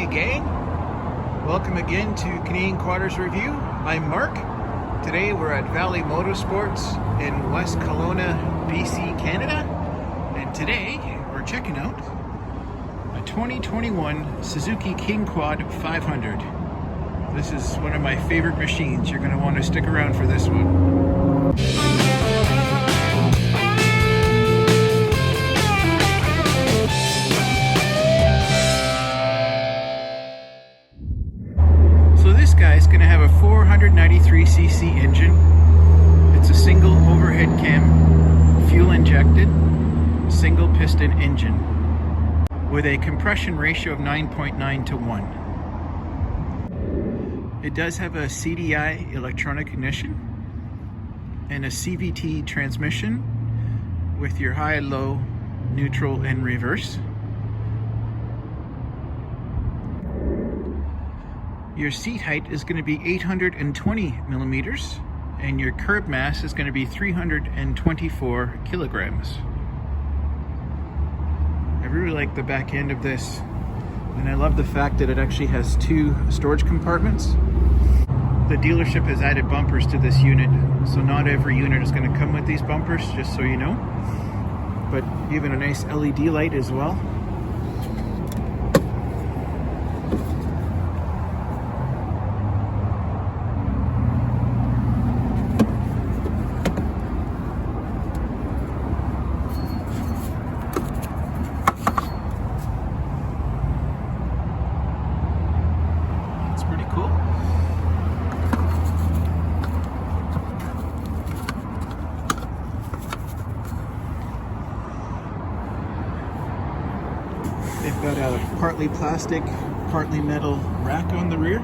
Hey gang, welcome again to Canadian Quarters Review. I'm Mark. Today we're at Valley MOTO SPORTS in West Kelowna, BC, Canada. And today we're checking out a 2021 Suzuki King Quad 500. This is one of my favorite machines. You're going to want to stick around for this one. This guy is going to have a 493cc engine. It's a single overhead cam, fuel injected, single piston engine with a compression ratio of 9.9 to 1. It does have a CDI electronic ignition and a CVT transmission with your high, low, neutral, and reverse. Your seat height is going to be 820 millimeters, and your curb mass is going to be 324 kilograms. I really like the back end of this, and I love the fact that it actually has two storage compartments. The dealership has added bumpers to this unit, so not every unit is going to come with these bumpers, just so you know. But even a nice LED light as well. They've got a partly plastic, partly metal rack on the rear.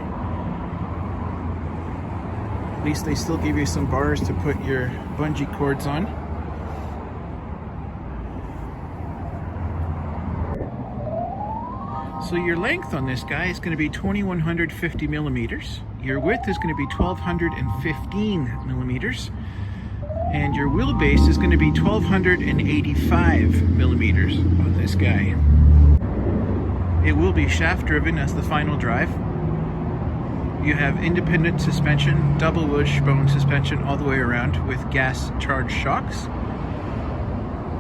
At least they still give you some bars to put your bungee cords on. So your length on this guy is going to be 2150 millimeters. Your width is going to be 1215 millimeters. And your wheelbase is going to be 1285 millimeters on this guy. It will be shaft driven as the final drive. You have independent suspension, double wishbone suspension all the way around with gas charged shocks.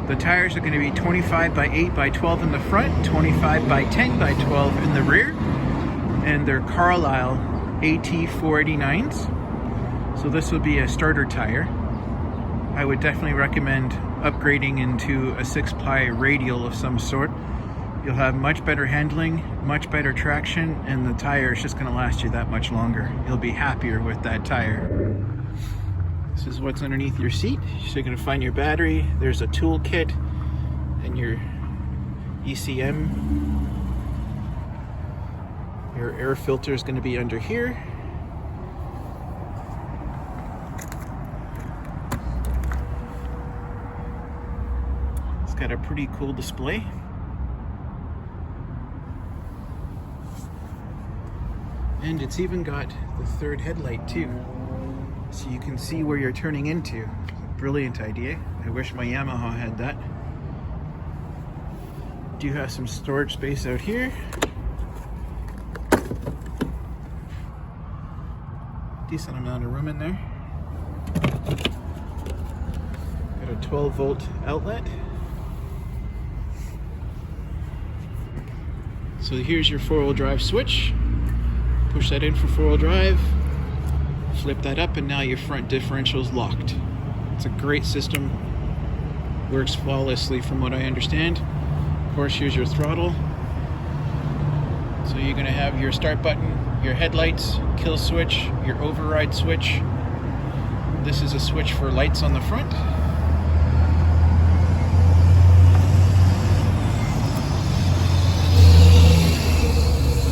The tires are going to be 25 by 8 by 12 in the front, 25 by 10 by 12 in the rear, and they're Carlisle AT 489s. So this would be a starter tire. I would definitely recommend upgrading into a 6-ply radial of some sort. You'll have much better handling, much better traction, and the tire is just going to last you that much longer. You'll be happier with that tire. This is what's underneath your seat. So you're going to find your battery. There's a tool kit and your ECM. Your air filter is going to be under here. It's got a pretty cool display. And it's even got the third headlight too, so you can see where you're turning into. Brilliant idea. I wish my Yamaha had that. Do have some storage space out here. Decent amount of room in there. Got a 12-volt outlet. So here's your 4-wheel drive switch. Push that in for 4-wheel drive, flip that up, and now your front differential is locked. It's a great system, works flawlessly from what I understand. Of course, here's your throttle. So you're going to have your start button, your headlights, kill switch, your override switch. This is a switch for lights on the front.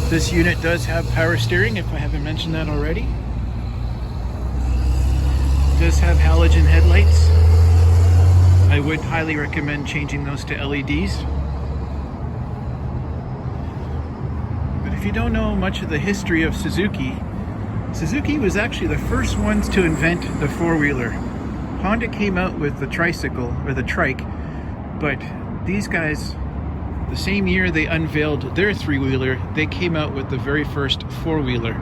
This unit does have power steering, if I haven't mentioned that already. It does have halogen headlights. I would highly recommend changing those to LEDs. But if you don't know much of the history of Suzuki, Suzuki was actually the first ones to invent the four-wheeler. Honda came out with the tricycle, or the trike, but these guys The same year they unveiled their three-wheeler, they came out with the very first four-wheeler.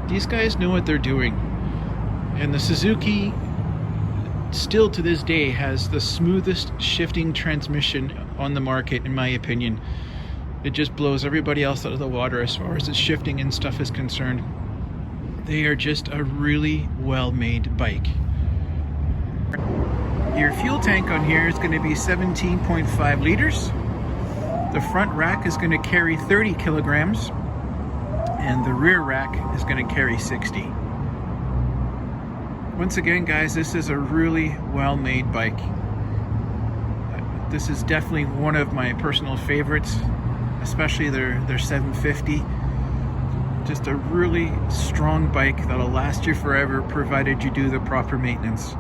These guys know what they're doing. And the Suzuki, still to this day, has the smoothest shifting transmission on the market, in my opinion. It just blows everybody else out of the water as far as its shifting and stuff is concerned. They are just a really well-made bike. Your fuel tank on here is going to be 17.5 liters. The front rack is going to carry 30 kilograms, and the rear rack is going to carry 60. Once again, guys, this is a really well-made bike. This is definitely one of my personal favorites, especially their 750. Just a really strong bike that'll last you forever, provided you do the proper maintenance.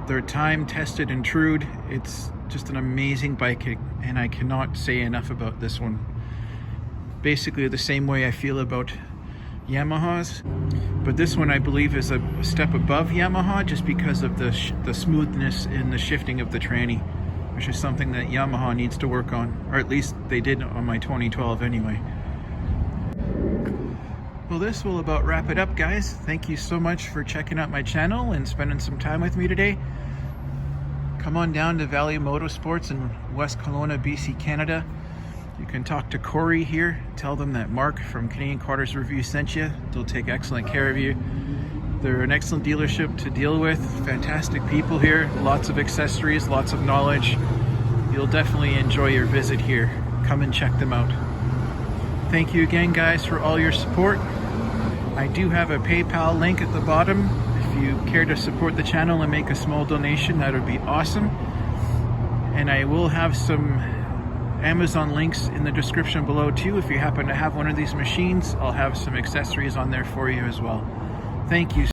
They're time tested and true. It's just an amazing bike, and I cannot say enough about this one. Basically the same way I feel about Yamahas, but this one I believe is a step above Yamaha, just because of the smoothness in the shifting of the tranny, which is something that Yamaha needs to work on, or at least they did on my 2012 anyway. Well, this will about wrap it up, guys. Thank you so much for checking out my channel and spending some time with me today. Come on down to Valley MOTO SPORTS in West Kelowna, BC, Canada. You can talk to Corey here. Tell them that Mark from Canadian Quarters Review sent you. They'll take excellent care of you. They're an excellent dealership to deal with. Fantastic people here. Lots of accessories, lots of knowledge. You'll definitely enjoy your visit here. Come and check them out. Thank you again, guys, for all your support. I do have a PayPal link at the bottom. If you care to support the channel and make a small donation, that would be awesome. And I will have some Amazon links in the description below too. If you happen to have one of these machines, I'll have some accessories on there for you as well. Thank you